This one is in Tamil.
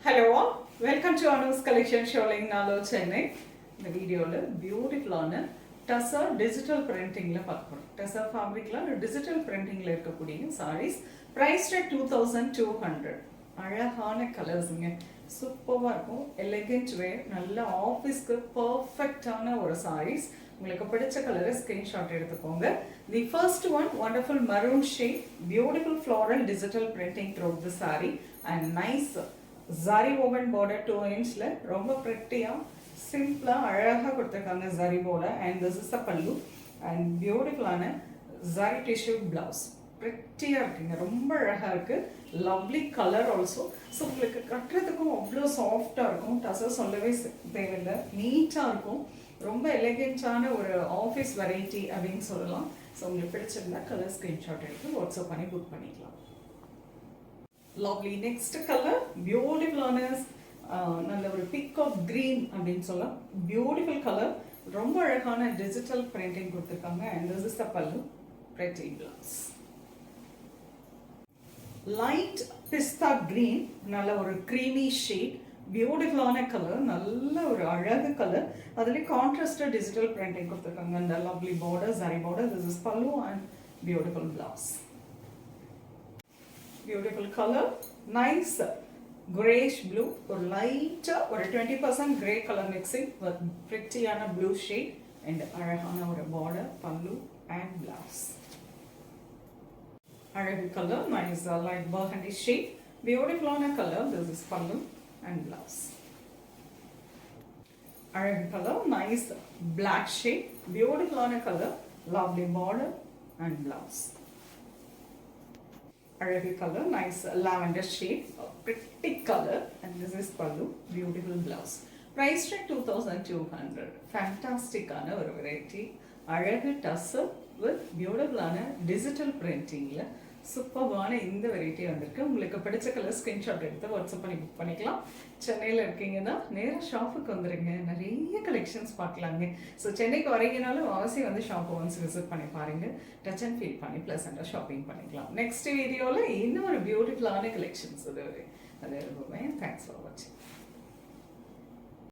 Hello all, welcome to Anu's collection showing Nalo Chennai. இந்த வீடியோல பியூட்டிஃபுல்லான டசர் டிஜிட்டல் பிரிண்டிங்ல பார்க்கணும். டசர் ஃபேப்ரிக்ல டிஜிட்டல் பிரிண்டிங்ல இருக்கக்கூடிய sarees price at 2200. அழகான கலர்ஸ்ங்க, சூப்பரா இருக்கும். எலிகன்ட் வே, நல்ல ஆபீஸ்க்கு பெர்ஃபெக்ட்டான ஒரு sarees. உங்களுக்கு பிடிச்ச கலரை ஸ்கிரீன்ஷாட் எடுத்துக்கோங்க. The first one, wonderful maroon shade, beautiful floral digital printing throughout the saree and nice zari woven border 2 inchல ரொம்ப pretty-ஆ சிம்பிளா அழகா கொடுத்திருக்காங்க zari border and this is the pallu and beautiful-ஆன zari tissue blouse. pretty-ஆ இருக்குங்க, ரொம்ப அழகா இருக்கு. lovely color also. so உங்களுக்கு கட்டுறதுக்கும் அவ்வளோ சாஃப்டா இருக்கும். டசர் சொல்லவே தேவையில்லை, நீட்டா இருக்கும். ரொம்ப எலிகென்ட்டான ஒரு ஆஃபீஸ் வெரைட்டி அப்படின்னு சொல்லலாம். ஸோ உங்களுக்கு பிடிச்சிருந்தா கலர் ஸ்க்ரீன்ஷாட் எடுத்து வாட்ஸ்அப் பண்ணி புக் பண்ணிக்கலாம். lovely next color, beautiful-ஆன நல்ல ஒரு peacock green அப்படின்னு சொல்லலாம். beautiful color, ரொம்ப அழகான டிஜிட்டல் பிரிண்டிங் கொடுத்துருக்காங்க and this is the pallu, pretty blouse. light pista green, நல்ல ஒரு creamy shade, பியூட்டிஃபுல்லான கலர், நல்ல ஒரு அழகு கலர். அதுலேயே கான்ட்ராஸ்டாக டிஜிட்டல் பிரிண்டிங் கொடுத்துருக்காங்க. அந்த லவ்லி பார்டர், சரி border, this is pallu and beautiful blouse. Beautiful colour, nice greyish blue, ஒரு லைட்டாக ஒரு 20% கிரே கலர் மிக்சிங் வித் பிரிட்டியான ப்ளூ ஷேட் அண்ட் அழகான ஒரு பார்டர், பல்லு அண்ட் பிளவுஸ். அழகு colour, nice light burgundy shade, பியூட்டிஃபுல்லான colour, this is pallu and blouse. Arabic color, nice black shade, beautiful on a color, lovely border and blouse. Arabic color, nice lavender shade, pretty color and this is pallu, beautiful blouse. Price tag 2200. Fantastic on a variety. Arabic tussar with beautiful on a digital printing. சூப்பர்வான இந்த வெரைட்டி வந்திருக்கு. உங்களுக்கு பிடிச்ச கலர் ஸ்கிரீன்ஷாட் எடுத்து வாட்ஸ்அப் பண்ணி புக் பண்ணிக்கலாம். சென்னையில் இருக்கீங்கன்னா நேராக ஷாப்புக்கு வந்துடுங்க, நிறைய கலெக்ஷன்ஸ் பார்க்கலாங்க. ஸோ சென்னைக்கு வரீங்கனாலும் அவசியம் வந்து ஷாப்பை ஒன்ஸ் விசிட் பண்ணி பாருங்க, டச் அண்ட் ஃபீல் பண்ணி ப்ளசண்ட்டாக ஷாப்பிங் பண்ணிக்கலாம். நெக்ஸ்ட் வீடியோவில் இன்னும் ஒரு பியூட்டிஃபுல்லான கலெக்ஷன்ஸ் அது ரொம்ப தேங்க்ஸ் ஃபார் வாட்சிங்.